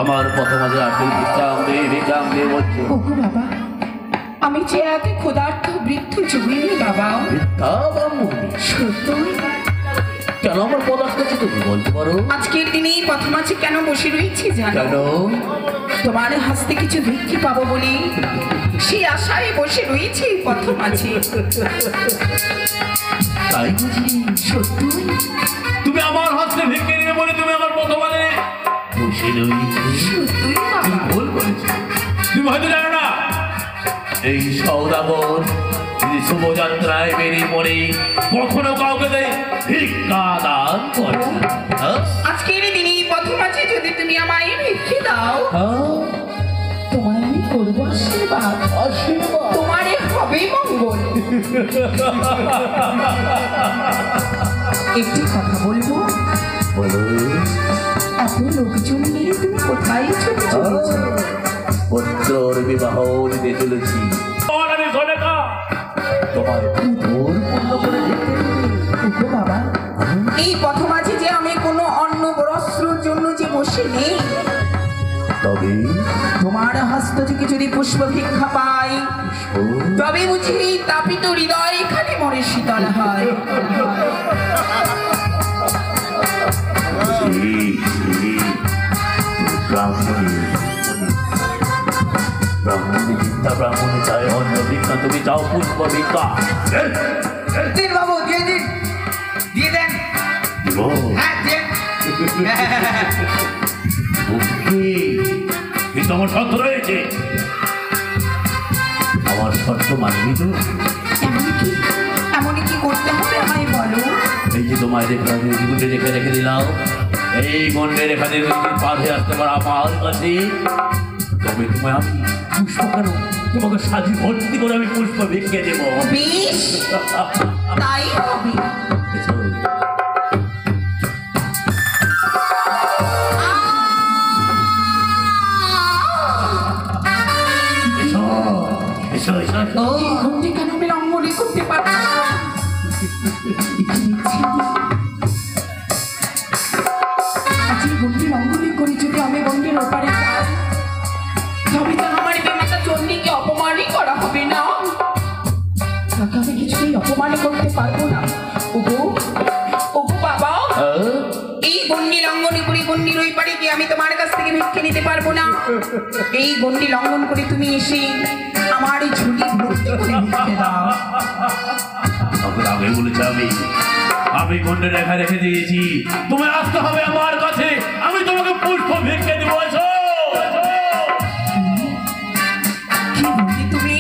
আমার প্রথমে আপনি ভিক্ষাম দে বলছো। ওগো বাবা, আমি যে একে ক্ষুধার্ত বৃদ্ধ জমিনি বাবা। ভিক্ষা ব্রাহ্মণী? সত্যই? কেন আমার পদার্থ আছে তুমি বলতে পারো? আজকের দিনেই প্রথম আছে কেন বসে রয়েছি জানো? কেন? তোমার হাসতে কিছু ভিক্ষি পাবো বলে সেই আশায় বসে রয়েছি প্রথম আছে। তাই বুঝি? সত্যই? তুমি আমার হাতে ভিক্ষে নিয়ে বলে তুমি আমার প্রথমে বসে রয়েছি? সত্যই বাবা? তুমি ভুল করেছো। তুমি হয়তো জানো না এই সওদাগর যদি শুভযাত্রায় বেরিয়ে পড়ে কখনো কাউকে দেয় ভিক্ষা দান করে না। হ্যাঁ? আজকের দিনেই প্রথম আছে যদি তুমি আমায় ভিক্ষি দাও, হ্যাঁ? তোমায় আমি করবো আশীর্বাদ। আশীর্বাদ? তোমারে হবে মঙ্গল। একটি কথা বলবো? বলো। এত লোকজন নিয়ে তুমি কোথায় ছুটে চলেছ? পুত্রর বিবাহ দিতে চলেছি। তোমার পুত্র পূর্ণ করে দিতে। ওগো বাবা, এই প্রথম আছে যে আমি কোনো অন্ন বস্ত্রের জন্য যে বসে নেই, তবে তোমার হস্ত থেকে যদি পুষ্প ভিক্ষা পাই তবে বুঝি তাপিত হৃদয় এখানে মরে শীতল হয়। ব্রাহ্মণী চাই অন্ন ভিক্ষা, তুমি চাও পুষ্প ভিক্ষা। দিন বাবু, দিয়ে দিন, দিয়ে দেন। হ্যাঁ, দেন। কিন্তু আমার শর্ত রয়েছে। আমার শর্ত মানবি তো? এমনই কি করতে হবে আমায় বলো? এই যে তোমায় গুন্ডে রেখে দিলাম, এই গন্ডে রেখা দিয়ে পার হয়ে আসতে পারো আমার কাছে, তবে তোমায় আমি পুষ্প কেন তোমাকে সাজি ভর্তি করে আমি পুষ্প ভিক্ষে দেব। বেশ, তাই হবে। কেন আমি লঙ্ঘনই করতে পারবো না? আজকে গন্ডি লঙ্ঘনই করি, যদি আমি গন্ডির ওপারে যাই তবে তো আমার বেমাতা চণ্ডীকে অপমানই করা হবে না। তাকে আমি কিছুতেই অপমানই করতে পারবো না। ওগো, ওগো বাবা, এই গন্ডি লঙ্ঘন করে গন্ডির ওই পারে গিয়ে আমি তোমার কাছ থেকে ভিক্ষে নিতে পারবো না। এই গন্ডি লঙ্ঘন করে তুমি এসে আমার এই ঝুলি ভর্তি করে ভিক্ষে দাও। আগে বলেছি আমি গন্ডে রেখা রেখে দিয়েছি, তোমায় আসতে হবে আমার কাছে, আমি তোমাকে পুষ্প ভিক্ষে দেব। কি বললি তুমি?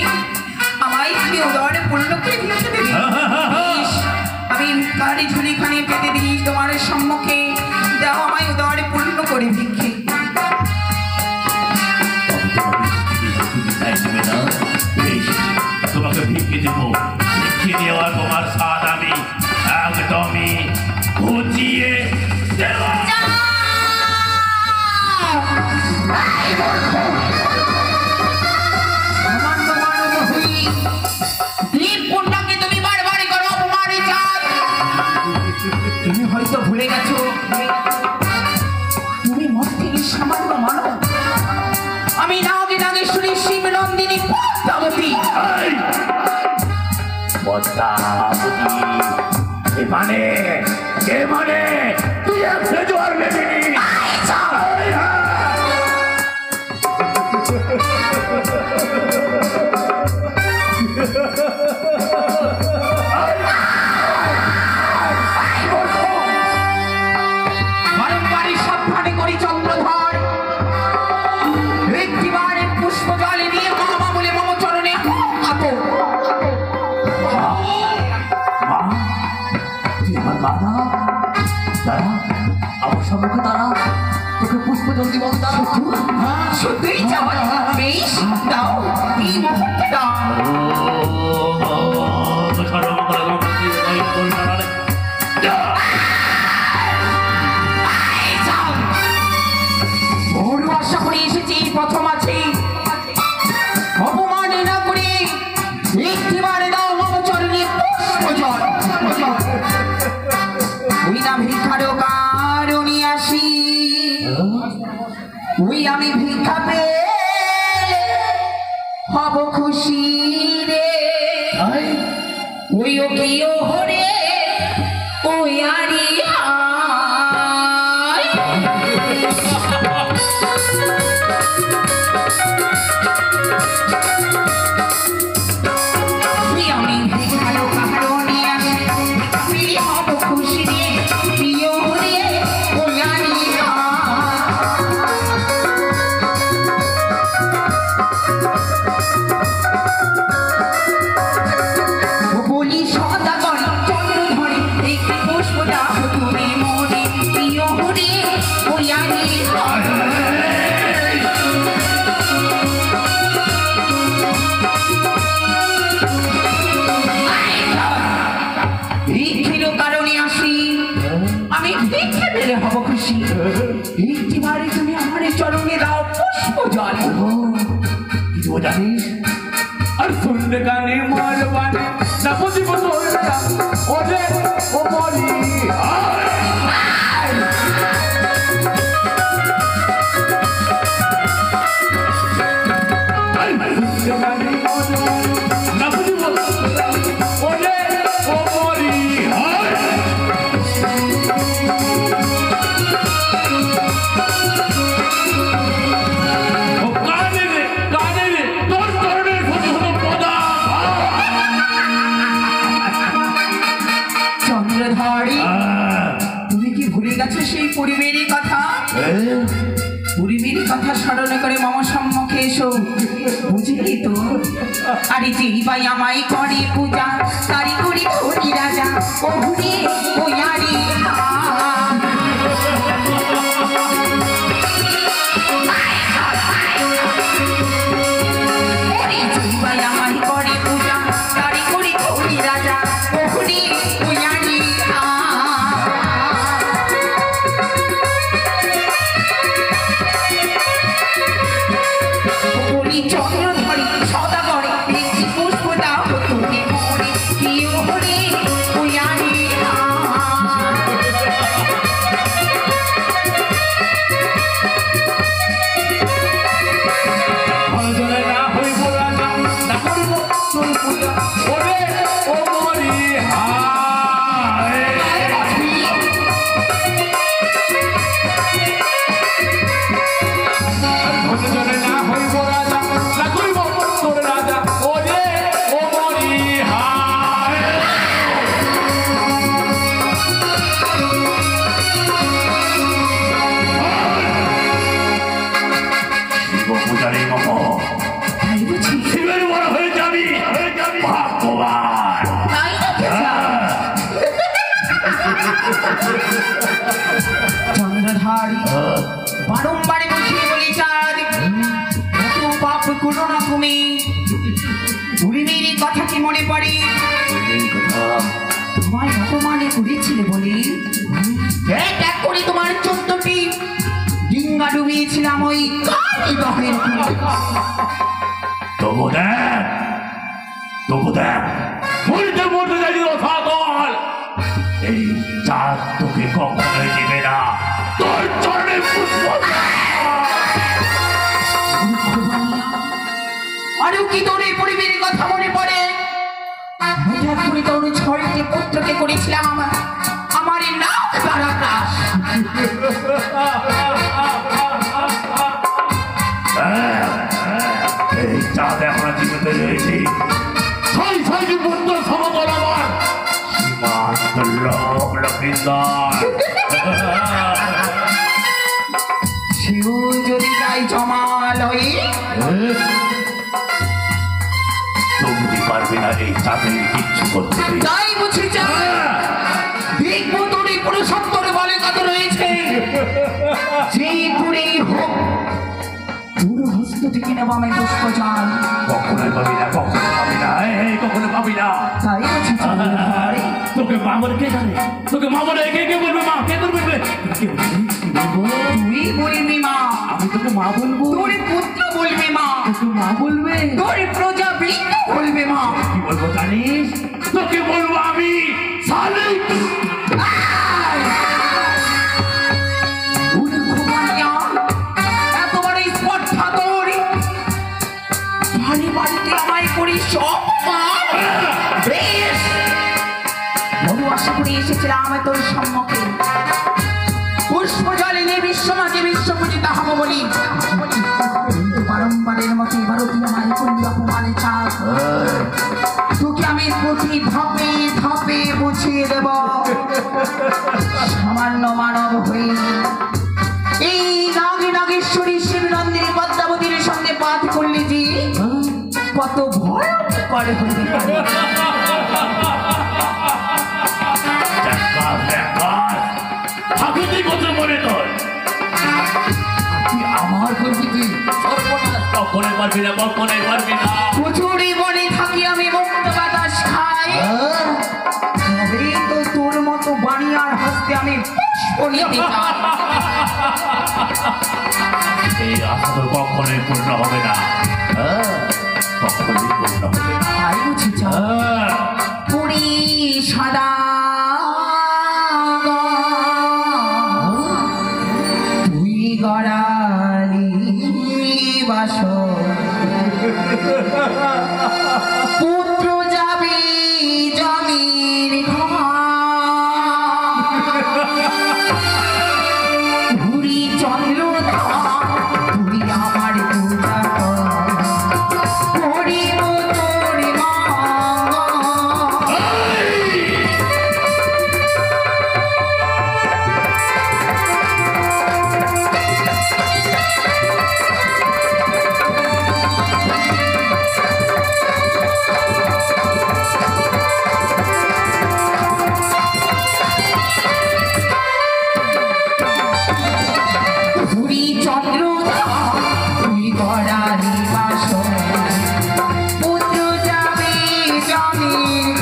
আমায় তুমি উদরে পূর্ণ করে ভিক্ষে দেবে? বেশ, আমি ভিক্ষারি ঝুলিখানে পেতে দিই তোমার সম্মুখে, দাও আমায় উদরে পূর্ণ করে ভিক্ষে। তোমাকে ভিক্ষে দেব, ভিক্ষে দেওয়া তোমার স্বাদ আমি একদমই ঘুচিয়ে দেব। তুমি হয়তো ভুলে গেছো তুমি মধ্যে সামান্য মানব, আমি নাগে নাগেশ্বরী শিব নন্দিনী পদ্মাবতী। পদ্মাবতী মানে তুই একটু জোয়ার নেবি? বারংবারই সাবধানে করি চন্দ্রধর, একটিবারের পুষ্প জলে দিয়ে মামা বলে মম চরণে হাত। আমার সম্মুখে তারা তোকে পুষ্প জল দিব। সত্যিই যাওয়া বেশ, দাও এই মুহূর্তে দাও। বড় আশা করে এসেছি প্রথম আছে, অপমানে না করে একটিবারে দাও মম চরণে পুষ্প জল। ওই না ভিক্ষার কারণে আসি, ওই ওইও কিও হরে ওয়ারি হায় আমি ভালো কাহারো নিয়ে আমি হব খুশি রে প্রিয় হরে ওয়ারি বলি সদাগর চন্দ্র ধরে একটি পুষ্প দাও তুমি মনে প্রিয় হরে ওয়ারি ভিক্ষের কারণে আসি আমি ভিক্ষে পেলে হব খুশি একটি বারে তুমি আমার চরণে দাও পুষ্প জল কিছু জানিস আর শুনলে গানে মরবানে না বুঝিব তোরা ওরে ও মরি না বুঝিব ওরে ও মরি চন্দ্রধারী তুমি কি ভুলে গেছো সেই পরিবেরই কথা পরিবেরই কথা স্মরণ করে মম সম্মুখে এসো বুঝলি তো আরে যেই ভাই আমায় করে পূজা তারি করি ধরি রাজা ও হুরে ও ইয়ারি যেই ভাই আমায় করে পূজা তারি করি ধরি রাজা ও হুরে ও ইয়ারি চন্দ্র ধরে সদা করে একটি পুষ্প দাও তুমি মনে প্রিয় হরে ওয়ারি না হইব রাজা না করিব তোর পূজা ওরে ও মরি না হইব রাজা না করিব তোর রাজা ওরে ও মরি শিব পূজারী মম তাই বুঝি শিবের বড় হয়ে যাবি ভাগ্যবান তাই চন্দ্রধারী বারংবারে বুঝিয়ে বলি চাঁদ এত পাপ করো না তুমি পরিবেরই কথা কি মনে পড়ে তোমায় অপমানে করেছিলে বলে এক করে তোমার 14টি ডিঙ্গা ডুবিয়েছিলাম ওই কালী দহের তবু দেখ মরতে মরতে যাই রথা দল এই চাঁদ তোকে কখনোই দিবে না তোর চরণে পুষ্প আরো কি তোর এই পরিবেরের কথা মনে পড়ে হঠাৎ করে তোর 6টি পুত্রকে করেছিলাম আমার নাম তারাকাশ এই চাঁদ এখন জীবিত রয়েছে ছয়টি পুত্র সমতল আমার সীমান্ত লোক লক্ষিন্দার সেও যদি যাই জমালয়ে তুমি পারবে না এই চাঁদের কিচ্ছু করতে তাই বুঝি দেখবো তোর এই পুরুষত্বর বলে কত রয়েছে যেই পুরেই হোক পুরো হস্ত থেকে নেব আমি পুষ্প জল কখনোই পাবি না কখনো পাবি না তাই বুঝি তোকে মা বলে কে জানে তোকে মা বলে কে বলবে মা কে তোর বলবে তুই বলবি মা আমি তোকে মা বলবো তোর পুত্র বলবে মা তোকে মা বলবে তোর প্রজা বৃন্দ বলবে মা কি বলবো জানিস তোকে বলবো আমি শালিক এতবার স্পর্ধা তোর বাড়ি বাড়িতে আমায় করিস বেশ পাশে করে এসেছিলাম তোর সম্মুখে পুষ্প জলে নিয়ে বিশ্বমাকে বিশ্বপূজিতা হব বলি বারম্বারের মতো এবারও তুই আমায় করলি অপমানে চাপ তোকে আমি প্রতি ধাপে ধাপে বুঝিয়ে দেব সামান্য মানব হয়ে এই নাগী নাগেশ্বরী শিবনন্দিনী পদ্মাবতীর সামনে পাঠ করলি যে কত ভয়ঙ্কর হতে পারে আমার করবি তুই কখনো পারবি না কখনোই পারবি না প্রচুরই বনে থাকি আমি মুক্ত বাতাস খাই তবে তো তোর মতো বানিয়ার হস্তে আমি পুষ্প নিতে চাই এই আশা তোর কখনোই পূর্ণ হবে না কখনোই পূর্ণ হবে না তাই বুঝি পুরী সাদা তুই গড়ালি বাস পুত্র যাবি জমির ঘুরি চন্দ্র তুই আমার পূজা করিব তোর ঘুরি চন্দ্র তুই গড়ালি বাস পুত্র যাবে জমির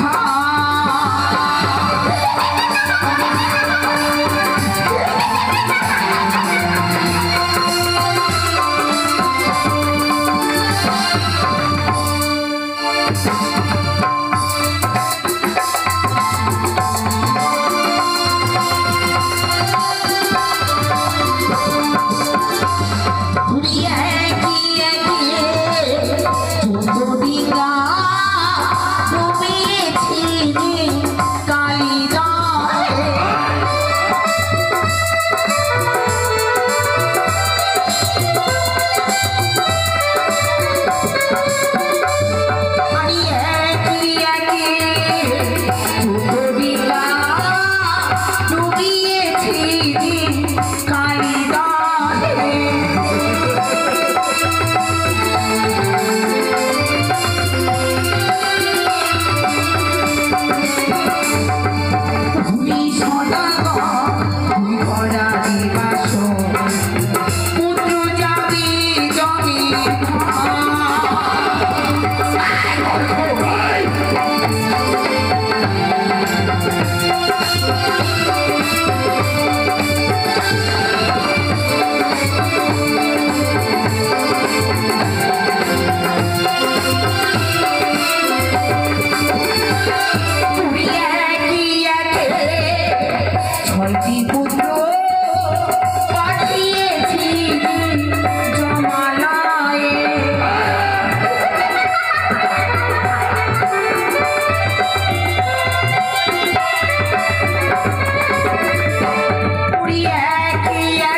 ঘুরিয়ে গিয়ে দিগা ডুবিয়েছি কালিদায় হারিয়ে গিয়ে দিগা ডুবিয়েছি কালিদায় ঘুরি সদা তুই গড়ালি বাস পুত্র যাবি জমির ঘুরিয়ে গিয়ে ছয়টি পুত্র পাঠিয়েছি জমালয়ে ঘুরিয়ে গিয়ে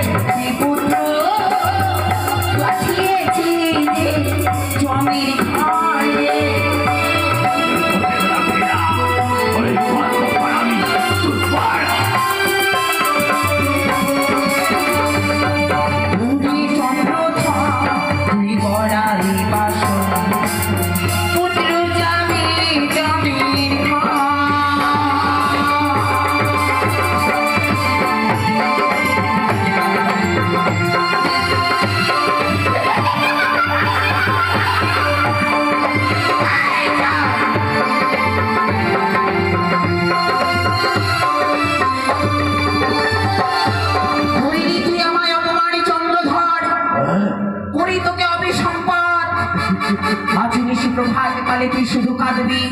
ছয়টি পুত্র পাঠিয়েছি জমির ঘরে ঘুরি চন্দ্র তুই গড়ালি বাস পুত্র যাবি জমির ঘুরি তুই আমায় অপমানি চন্দ্রধর করি তোকে অভিসম্পাদ আজ নিশি প্রভাত কালে তুই শুধু কাঁদবি